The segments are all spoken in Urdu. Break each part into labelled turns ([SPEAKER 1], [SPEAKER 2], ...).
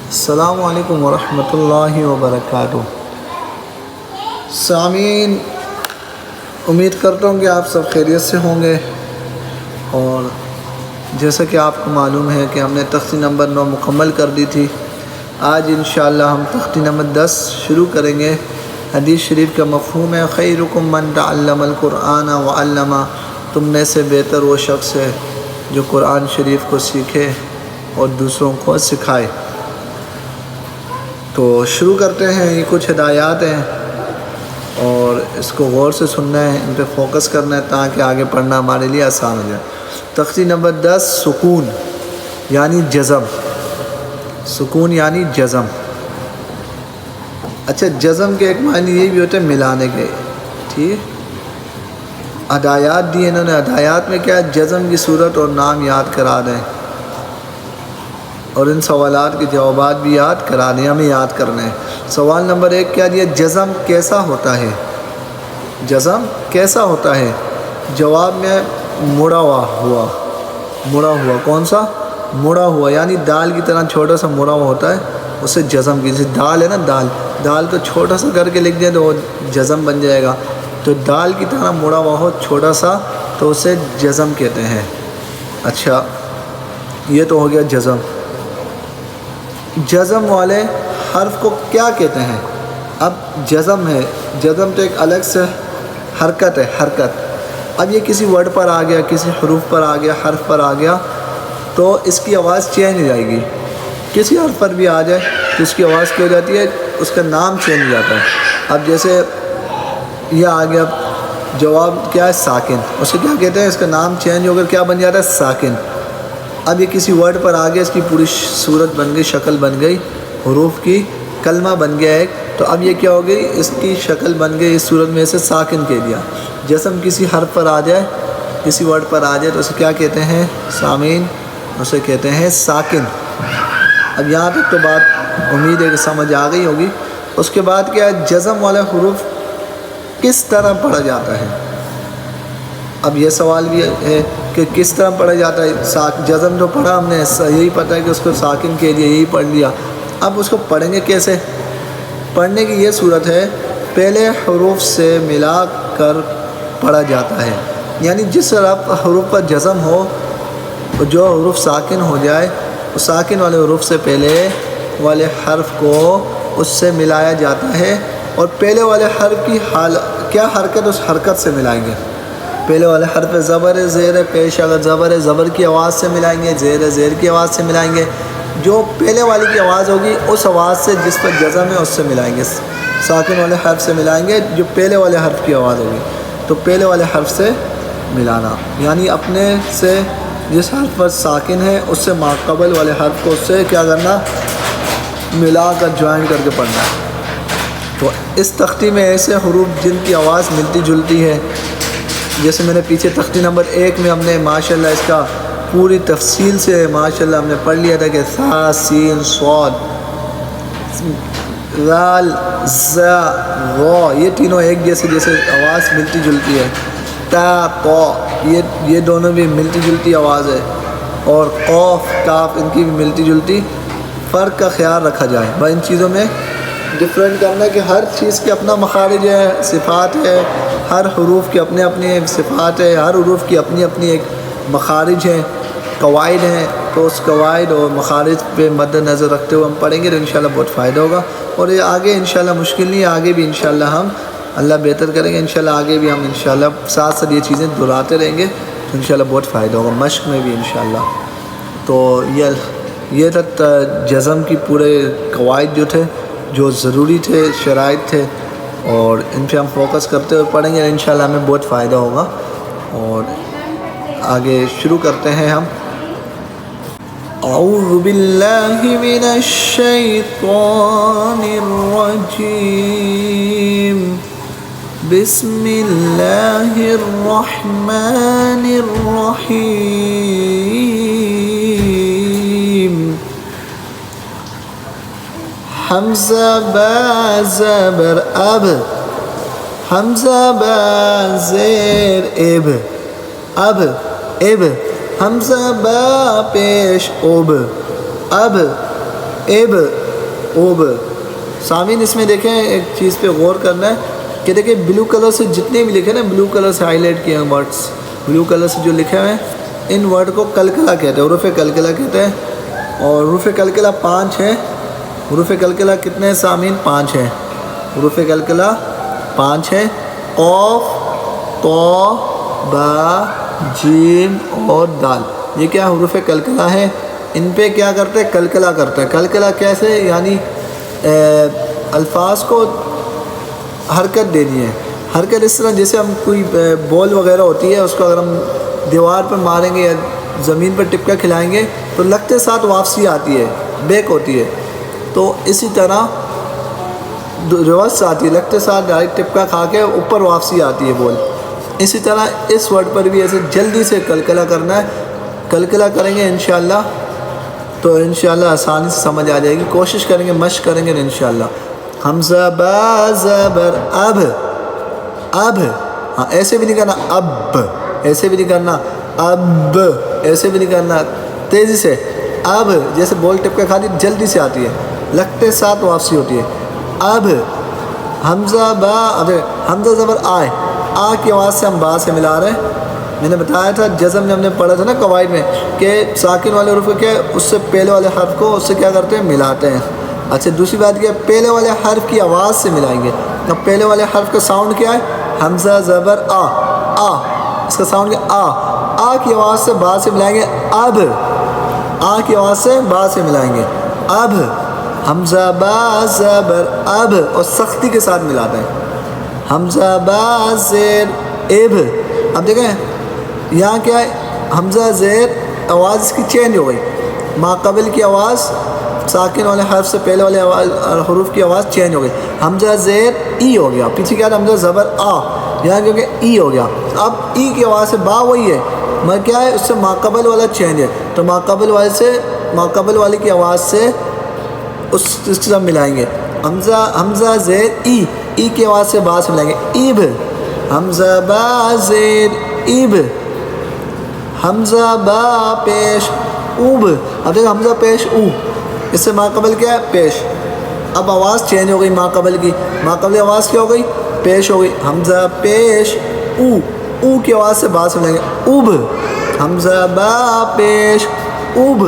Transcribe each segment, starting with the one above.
[SPEAKER 1] السلام علیکم ورحمۃ اللہ وبرکاتہ۔ سامعین، امید کرتا ہوں کہ آپ سب خیریت سے ہوں گے، اور جیسا کہ آپ کو معلوم ہے کہ ہم نے تختی نمبر 9 مکمل کر دی تھی۔ آج انشاءاللہ ہم تختی نمبر 10 شروع کریں گے۔ حدیث شریف کا مفہوم ہے خیرکم من تعلم القرآن وعلمہ، تم میں سے بہتر وہ شخص ہے جو قرآن شریف کو سیکھے اور دوسروں کو سکھائے۔ تو شروع کرتے ہیں۔ یہ کچھ ہدایات ہیں اور اس کو غور سے سننا ہے، ان پہ فوکس کرنا ہے تاکہ آگے پڑھنا ہمارے لیے آسان ہو جائے۔ تختی نمبر 10، سکون یعنی جزم۔ سکون یعنی جزم۔ اچھا، جزم کے ایک معنی یہ بھی ہوتے ہیں ملانے کے، ٹھیک۔ ہدایات دی انہوں نے، ہدایات میں کیا ہے؟ جزم کی صورت اور نام یاد کرا دیں، اور ان سوالات کے جوابات بھی یاد کرا دیں، ہمیں یاد کرنے ہیں۔ سوال نمبر 1 کیا دیا؟ جزم کیسا ہوتا ہے؟ جزم کیسا ہوتا ہے؟ جواب میں مڑا ہوا۔ مڑا ہوا کون سا؟ مڑا ہوا یعنی دال کی طرح چھوٹا سا مڑا ہوا ہوتا ہے، اسے جزم کی، جیسے دال ہے نا، دال کو چھوٹا سا کر کے لکھ دیں تو وہ جزم بن جائے گا۔ تو دال کی طرح مڑا ہوا ہو چھوٹا سا تو اسے جزم کہتے ہیں۔ اچھا، یہ تو ہو گیا جزم۔ جزم والے حرف کو کیا کہتے ہیں؟ اب جزم ہے، جزم تو ایک الگ سے حرکت ہے، حرکت۔ اب یہ کسی ورڈ پر آ گیا، کسی حروف پر آ گیا، حرف پر آ گیا تو اس کی آواز چینج ہو جائے گی۔ کسی حرف پر بھی آ جائے تو اس کی آواز کیا ہو جاتی ہے؟ اس کا نام چینج ہو جاتا ہے۔ اب جیسے یہ آ گیا، جواب کیا ہے؟ ساکن۔ اسے کیا کہتے ہیں؟ اس کا نام چینج ہو کر کیا بن جاتا ہے؟ ساکن۔ اب یہ کسی ورڈ پر آ گیا، اس کی پوری صورت بن گئی، شکل بن گئی، حروف کی کلمہ بن گیا ایک، تو اب یہ کیا ہو گئی؟ اس کی شکل بن گئی، اس صورت میں اسے ساکن کہہ دیا۔ جسم کسی حرف پر آ جائے، کسی ورڈ پر آ جائے تو اسے کیا کہتے ہیں سامعین؟ اسے کہتے ہیں ساکن۔ اب یہاں تک تو بات امید ہے کہ سمجھ آ گئی ہوگی۔ اس کے بعد کیا ہے؟ جزم والے حروف کس طرح پڑھا جاتا ہے؟ اب یہ سوال بھی ہے کہ کس طرح پڑھا جاتا ہے؟ جزم تو پڑھا ہم نے، یہی پتہ ہے کہ اس کو ساکن کہہ دیا، یہی پڑھ لیا۔ اب اس کو پڑھیں گے کیسے؟ پڑھنے کی یہ صورت ہے، پہلے حروف سے ملا کر پڑھا جاتا ہے، یعنی جس حروف پر جزم ہو، جو حروف ساکن ہو جائے، اس ساکن والے حروف سے پہلے والے حرف کو اس سے ملایا جاتا ہے، اور پہلے والے حرف کی کیا حرکت؟ اس حرکت سے ملائیں گے۔ پہلے والے حرف زبر زیر پیش، اگر زبر زبر کی آواز سے ملائیں گے، زیر زیر کی آواز سے ملائیں گے، جو پہلے والی کی آواز ہوگی اس آواز سے جس پر جزم ہے اس سے ملائیں گے۔ ساکن والے حرف سے ملائیں گے جو پہلے والے حرف کی آواز ہوگی، تو پہلے والے حرف سے ملانا، یعنی اپنے سے جس حرف پر ساکن ہے اس سے ماقبل والے حرف کو اس سے کیا کرنا؟ ملا کر جوائن کر کے پڑھنا۔ تو اس تختی میں ایسے حروف جن کی آواز ملتی جلتی ہے، جیسے میں نے پیچھے تختی نمبر 1 میں ہم نے ماشاءاللہ اس کا پوری تفصیل سے ماشاءاللہ ہم نے پڑھ لیا تھا کہ ثا سین صاد ذال ذا غا، یہ تینوں ایک جیسے آواز ملتی جلتی ہے۔ تا طا، یہ دونوں بھی ملتی جلتی آواز ہے، اور قاف کاف ان کی بھی ملتی جلتی۔ فرق کا خیال رکھا جائے، بھائی ان چیزوں میں ڈفرینٹ کرنا ہے کہ ہر چیز کے اپنا مخارج ہے، صفات ہے، ہر حروف کی اپنے اپنے ایک صفات ہے، ہر حروف کی اپنی اپنی ایک مخارج ہیں، قواعد ہیں۔ تو اس قواعد اور مخارج پہ مد نظر رکھتے ہوئے ہم پڑھیں گے تو انشاءاللہ بہت فائدہ ہوگا، اور یہ آگے انشاءاللہ مشکل نہیں ہے، آگے بھی انشاءاللہ ہم اللہ بہتر کریں گے، انشاءاللہ آگے بھی ہم انشاءاللہ ساتھ ساتھ یہ چیزیں دہراتے رہیں گے تو انشاءاللہ بہت فائدہ ہوگا، مشق میں بھی انشاءاللہ۔ تو یہ تھا جزم کی پورے قواعد جو تھے، جو ضروری تھے، شرائط تھے، اور ان پہ ہم فوکس کرتے ہوئے پڑھیں گے انشاءاللہ ہمیں بہت فائدہ ہوگا۔ اور آگے شروع کرتے ہیں ہم۔ اعوذ باللہ من الشیطان الرجیم، بسم اللہ الرحمن الرحیم۔ حمزہ با زبر اب، حمزہ با زیر اب، اب اب، حمزہ با پیش اب، اب ایب اوب. سامعین اس میں دیکھیں ایک چیز پہ غور کرنا ہے کہ دیکھیں بلو کلر سے جتنے بھی لکھے نا، بلو کلر سے ہائی لائٹ کیے ہیں ورڈس، بلو کلر سے جو لکھے ہوئے ہیں ان ورڈ کو کلکلہ کہتے ہیں، حروف کلکلہ کہتے ہیں. اور حروف کلکلہ 5 ہیں. حروف کلکلہ کتنے ہیں سامعین؟ 5 ہیں. حروف کلکلہ 5 ہیں. قاف، طا، با، جیم اور دال، یہ کیا حروف کلکلہ ہیں. ان پہ کیا کرتے ہیں؟ کلکلہ کرتے ہیں. کلکلہ کیسے؟ یعنی الفاظ کو حرکت دینی ہے. حرکت اس طرح جیسے ہم کوئی بال وغیرہ ہوتی ہے، اس کو اگر ہم دیوار پر ماریں گے یا زمین پر ٹپکا کھلائیں گے تو لگتے ساتھ واپسی آتی ہے، بیک ہوتی ہے. تو اسی طرح ریورس آتی ہے، لگتے ساتھ ڈائریکٹ ٹپکا کھا کے اوپر واپسی آتی ہے بال. اسی طرح اس ورڈ پر بھی ایسے جلدی سے کلکلہ کرنا ہے. کلکلہ کریں گے انشاءاللہ تو انشاءاللہ آسانی سے سمجھ آ جائے گی. کوشش کریں گے، مشق کریں گے انشاءاللہ. حمزہ با زبر اب، اب، ہاں ایسے بھی نہیں کرنا اب، ایسے بھی نہیں کرنا اب، ایسے بھی نہیں کرنا، تیزی سے اب. جیسے بال ٹپکا کھاتی جلدی سے آتی ہے، لگتے ساتھ واپسی ہوتی ہے. اب حمزہ با، اب حمزہ زبر آئے، آ کی آواز سے ہم با سے ملا رہے ہیں. میں نے بتایا تھا جزم میں ہم نے پڑھا تھا نا قواعد میں کہ ساکن والے حروف کو کیا اس سے پہلے والے حرف کو اس سے کیا کرتے ہیں؟ ملاتے ہیں. اچھا دوسری بات کیا؟ پہلے والے حرف کی آواز سے ملائیں گے. اب پہلے والے حرف کا ساؤنڈ کیا ہے؟ حمزہ زبر آ، آ، اس کا ساؤنڈ کیا؟ آ. آ کی آواز سے با سے ملائیں گے اب، آ کی آواز سے با سے ملائیں گے اب. حمزہ با زبر اب، اور سختی کے ساتھ ملاتے ہیں. حمزہ با زیر اب. اب دیکھیں یہاں کیا ہے؟ حمزہ زیر آواز اس کی چینج ہو گئی. ما قبل کی آواز ساکن والے حرف سے پہلے والے حروف کی آواز چینج ہو گئی. حمزہ زیر ای ہو گیا. پیچھے کیا تھا؟ حمزہ زبر آ، یہاں کیونکہ ای ہو گیا. اب ای کی آواز سے با وہی ہے، مگر کیا ہے؟ اس سے ما قبل والا چینج ہے. تو ما قبل والے سے، ما قبل والے کی آواز سے اس سے ہم ملائیں گے. حمزہ زیر ای، ای کی آواز سے با سے ملائیں گے ایب. حمزہ با زیر ایب. حمزہ با پیش اوب. اب دیکھیں حمزہ پیش او، اس سے ما قبل کیا ہے؟ پیش. اب آواز چینج ہو گئی ما قبل کی. ما قبل آواز کیا ہو گئی؟ پیش ہو گئی. حمزہ پیش او، او کی آواز سے با سے ملائیں گے اوب. حمزہ با پیش اوب.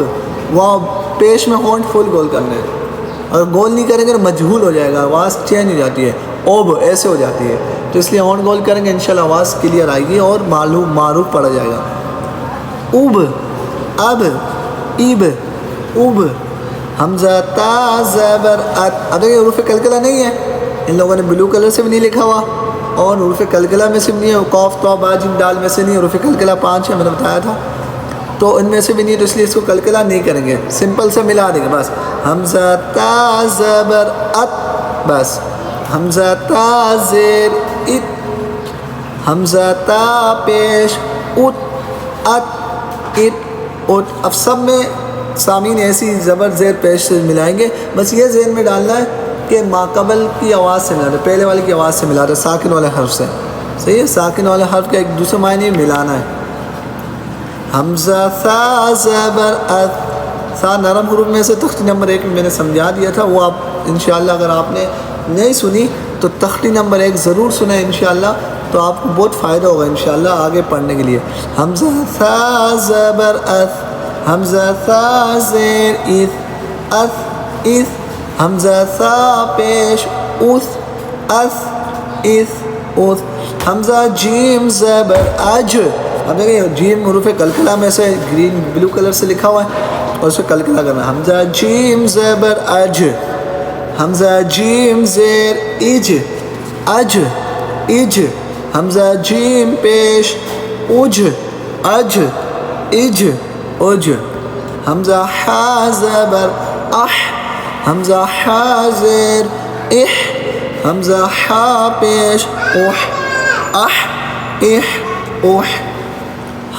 [SPEAKER 1] وہاں پیش میں ہونٹ فل گول کرنا ہے، اگر گول نہیں کریں گے تو مجہول ہو جائے گا، آواز چینج ہو جاتی ہے، اوب ایسے ہو جاتی ہے. تو اس لیے ہونٹ گول کریں گے انشاءاللہ آواز کلیئر آئے گی اور معروف پڑا جائے گا. اوب، اب، ایب، اوب. حمزہ تا زبر ات. اب یہ حروف کلکلہ نہیں ہے، ان لوگوں نے بلو کلر سے بھی نہیں لکھا ہوا اور حروف کلکلہ میں سے بھی نہیں ہے. قاف، طا، با، جیم، دال میں سے نہیں. حروف کلکلہ 5 ہیں، میں نے بتایا تھا، تو ان میں سے بھی نہیں، تو اس لیے اس کو کلکلہ نہیں کریں گے، سمپل سے ملا دیں گے بس. حمزہ تا زبر ات، بس. حمزہ تا زیر ات. حمزہ تا پیش ات، ات، ات، ات. اب سب میں سامعین ایسی زبر زیر پیش سے ملائیں گے. بس یہ ذہن میں ڈالنا ہے کہ ما قبل کی آواز سے ملاتے، پہلے والے کی آواز سے ملاتے، ساکن والے حرف سے. صحیح ہے، ساکن والے حرف کا ایک دوسرے معنی ملانا ہے. حمزہ ثا زبر ات. ثا نرم حروف میں سے تختی نمبر 1 میں نے سمجھا دیا تھا، وہ آپ انشاءاللہ اگر آپ نے نہیں سنی تو تختی نمبر 1 ضرور سنیں انشاءاللہ، تو آپ کو بہت فائدہ ہوگا انشاءاللہ آگے پڑھنے کے لیے. حمزہ ثا زبر ات. حمزہ ثا زیر ات، ات، ات. حمزہ ثا پیش ات، ات، ات، ات. حمزہ جیم زبر اج. اب دیکھیں جیم حروف کلکلہ میں سے گرین بلو کلر سے لکھا ہوا ہے اور اس کو کلکلہ کرنا ہے. حمزہ جیم زبر اج. حمزہ جیم زیر اج، اج، اج. حمزہ جیم پیش اج، اج، اج، اج. حمزہ حا زبر اح. حمزہ حا زیر اح. حمزہ حا پیش اح، اح، اح، اح.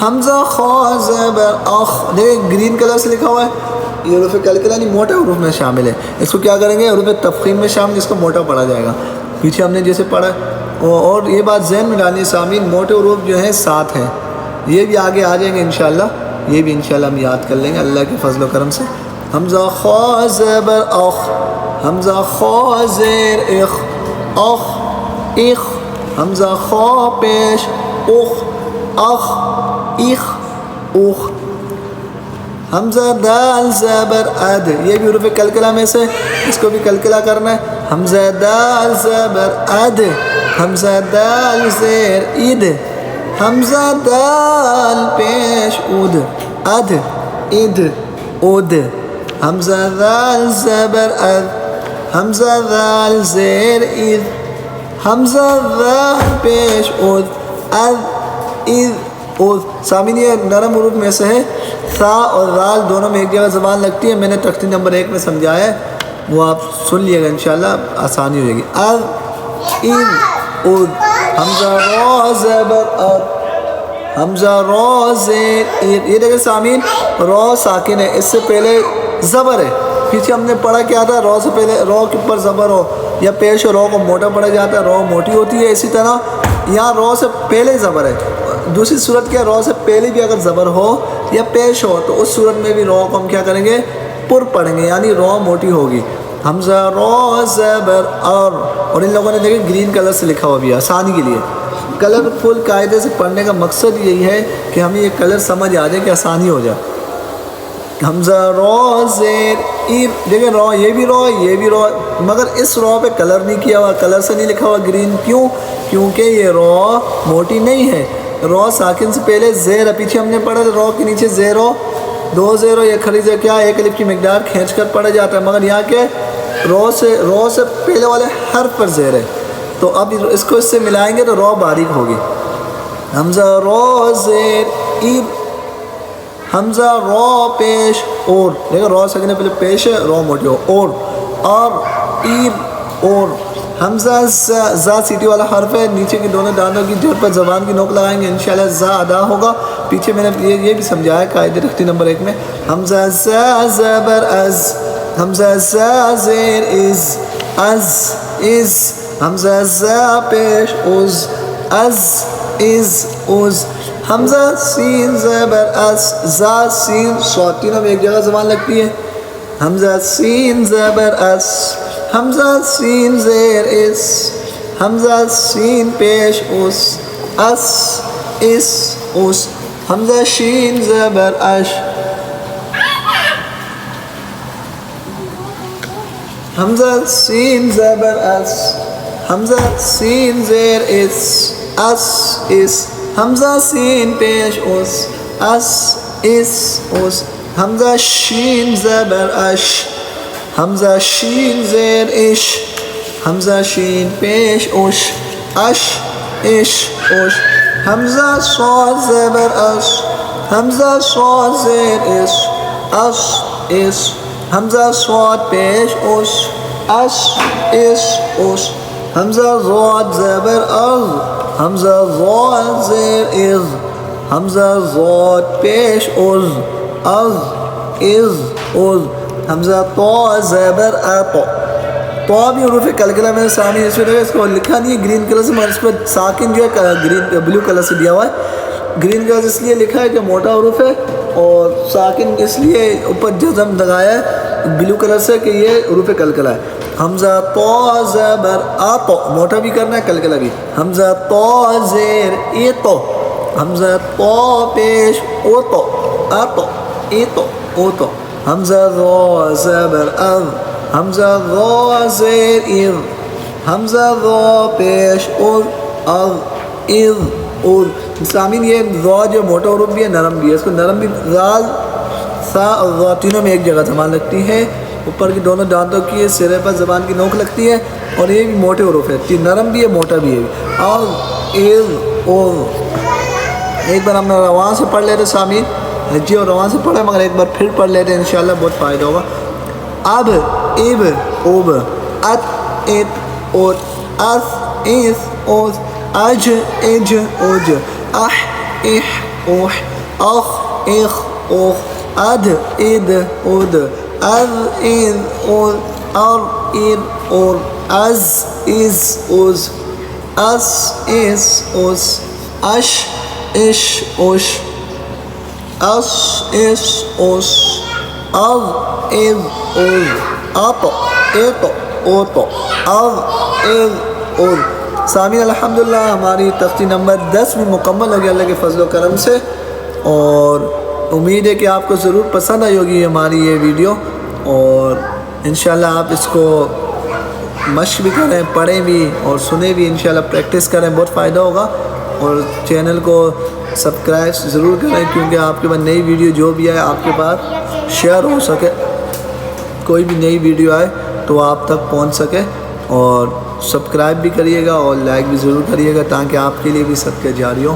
[SPEAKER 1] حمزہ خا زبر اخ. دیکھیں گرین کلر سے لکھا ہوا ہے، یہ حروف کلکلہ نہیں، موٹے حروف میں شامل ہے. اس کو کیا کریں گے؟ حروف تفخیم میں شامل، اس کو موٹا پڑھا جائے گا. پیچھے ہم نے جیسے پڑھا، اور یہ بات ذہن میں ڈالنی سامعین، موٹے حروف جو ہیں 7 ہیں، یہ بھی آگے آ جائیں گے انشاءاللہ، یہ بھی انشاءاللہ ہم یاد کر لیں گے اللہ کے فضل و کرم سے. حمزہ خا زبر اخ، حمزہ خا زیر اخ، اخ اخ، حمزہ خا پیش اخ، اخ اخ اخ، حمزہ دال زبر اد، یہ بھی حروف کلکلہ میں سے، اس کو بھی کلکلہ کرنا ہے، حمزہ دال زبر اد، حمزہ دال زیر اد، حمزہ دال پیش اد، اد اد اد، حمزہ دال زبر اد، حمزہ دال زیر اد، حمزہ دال پیش اد، اد اد اد۔ سامعین یہ نرم حروف میں سے ہے، ثا اور ذال دونوں میں ایک جگہ زبان لگتی ہے، میں نے تختی نمبر 1 میں سمجھایا ہے، وہ آپ سن لیے گا انشاءاللہ، آسانی ہو جائے گی۔ اد اد اد، حمزہ را زبر اد، حمزہ را زیر اد، یہ دیکھیں سامعین را ساکن ہے، اس سے پہلے زبر ہے، پیچھے ہم نے پڑھا کیا تھا، را سے پہلے را کے اوپر زبر ہو یا پیش ہو، را کو موٹا پڑھا جاتا ہے، را موٹی ہوتی ہے، اسی طرح یہاں را سے پہلے زبر ہے۔ دوسری صورت کیا، را سے پہلے بھی اگر زبر ہو یا پیش ہو تو اس صورت میں بھی را کو ہم کیا کریں گے، پر پڑھیں گے، یعنی را موٹی ہوگی۔ حمزہ را زبر اور ان لوگوں نے دیکھیں گرین کلر سے لکھا ہوا بھی ہے آسانی کے لیے۔ کلر فل قاعدے سے پڑھنے کا مقصد یہی ہے کہ ہمیں یہ کلر سمجھ آ جائے کہ آسانی ہو جائے۔ حمزہ را زیر ار، دیکھیں را، یہ بھی را، یہ بھی را، مگر اس را پہ کلر نہیں کیا ہوا، کلر سے نہیں لکھا ہوا گرین، کیوں؟ کیونکہ یہ را موٹی نہیں ہے، را ساکن سے پہلے زیر ہے، پیچھے ہم نے پڑھا را کے نیچے زیرو، 2 زیرو، یہ کھڑی سے کیا 1 الف کی مقدار کھینچ کر پڑھا جاتا ہے، مگر یہاں کے را سے پہلے والے حرف پر زیر ہے، تو اب اس کو اس سے ملائیں گے تو را باریک ہوگی۔ حمزہ را زیر ار، حمزہ را پیش اور، دیکھیں را ساکن پہلے پیش ہے، را موٹی ہو، اور ار اور، حمزہ زا سیٹی والا حرف ہے، نیچے کی دونوں دانتوں کی جڑ پر زبان کی نوک لگائیں گے، انشاءاللہ زا ادا ہوگا، پیچھے میں نے یہ بھی سمجھایا قاعدے تختی نمبر 1 میں۔ حمزہ زا زبر از، حمزہ زا زیر از، از، حمزہ زا پیش از، از، حمزہ سین زبر اس، زا سین صاد، تینوں میں ایک جگہ زبان لگتی ہے، حمزہ سین زبر اس، حمزہ سین زیر اس، حمزہ سین پیش اس، حمزہ شین زبر اش، حمزہ سین زبر اس، حمزہ سین زیر اس، حمزہ سین پیش اس، حمزہ شین زبر اش، حمزہ شین زیر اش، حمزہ شین پیش اش، حمزہ صاد زبر اس، حمزہ صاد زیر اس، حمزہ صاد پیش اس، حمزہ ضاد زبر از، حمزہ ضاد زیر از، حمزہ ضاد پیش از، حمزہ طا زبر اط، طا بھی حروف کلکلہ میں سامنے اس کو لکھا نہیں ہے گرین کلر سے، مگر اس پر ساکن جو ہے گرین بلو کلر سے دیا ہوا ہے، گرین کلر اس لیے لکھا ہے کہ موٹا حروف ہے، اور ساکن اس لیے اوپر جزم لگایا ہے بلو کلر سے کہ یہ حروف کلکلہ ہے۔ حمزہ طا زبر اط، موٹا بھی کرنا ہے کلکلہ بھی، حمزہ طا زیر اط، حمزہ طا پیش اط، حمزہ ذا زبر اذ، حمزہ ذا زیر اذ، حمزہ ذا پیش اذ، سامعین یہ ذا جو موٹا حروف بھی ہے نرم بھی ہے، اس کو نرم بھی، ذال سا اور ذا تینوں میں ایک جگہ زبان لگتی ہے، اوپر کی دونوں دانتوں کی سرے پر زبان کی نوک لگتی ہے، اور یہ بھی موٹے حروف ہے، نرم بھی ہے موٹا بھی ہے۔ ایک بار ہم رواں سے پڑھ لیتے سامعین، جی اور رواں سے پڑھیں، مگر ایک بار پھر پڑھ لیتے ہیں انشاءاللہ بہت فائدہ ہوگا۔ اب، اب، اوب، ات، ات، اوت، اس، اس، اوز، اج، اج، اوج، اح، اح، اوح، اخ، اخ، اوخ، اد، اد، اد، از، از، اوز، ار، ار، اور، از، از، اوز، اس، اس، اوز، اش، اش، اوش، اس، اس، اوس، از، از اوز آپ ایک اوتو از از اوز۔ سامعین الحمدللہ ہماری تختی نمبر 10 بھی مکمل ہو گیا اللہ کے فضل و کرم سے، اور امید ہے کہ آپ کو ضرور پسند آئی ہوگی ہماری یہ ویڈیو، اور انشاءاللہ آپ اس کو مشق بھی کریں، پڑھیں بھی اور سنیں بھی، انشاءاللہ پریکٹس کریں، بہت فائدہ ہوگا۔ اور چینل کو سبسکرائب ضرور کریں کیونکہ آپ کے پاس نئی ویڈیو جو بھی آئے آپ کے پاس شیئر ہو سکے، کوئی بھی نئی ویڈیو آئے تو آپ تک پہنچ سکے، اور سبسکرائب بھی کریے گا اور لائک بھی ضرور کریے گا تاکہ آپ کے لیے بھی صدقہ جاری ہو۔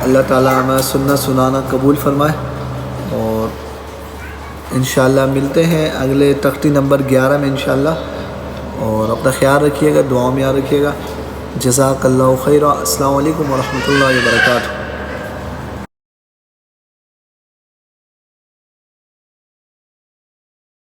[SPEAKER 1] اللہ تعالیٰ ہمیں سننا سنانا قبول فرمائے، اور انشاءاللہ ملتے ہیں اگلے تختی نمبر 11 میں انشاءاللہ، اور اپنا خیال رکھیے گا، دعاؤں میں یاد رکھیے گا۔ جزاک اللہ خیرہ۔ السلام علیکم ورحمۃ اللہ وبرکاتہ۔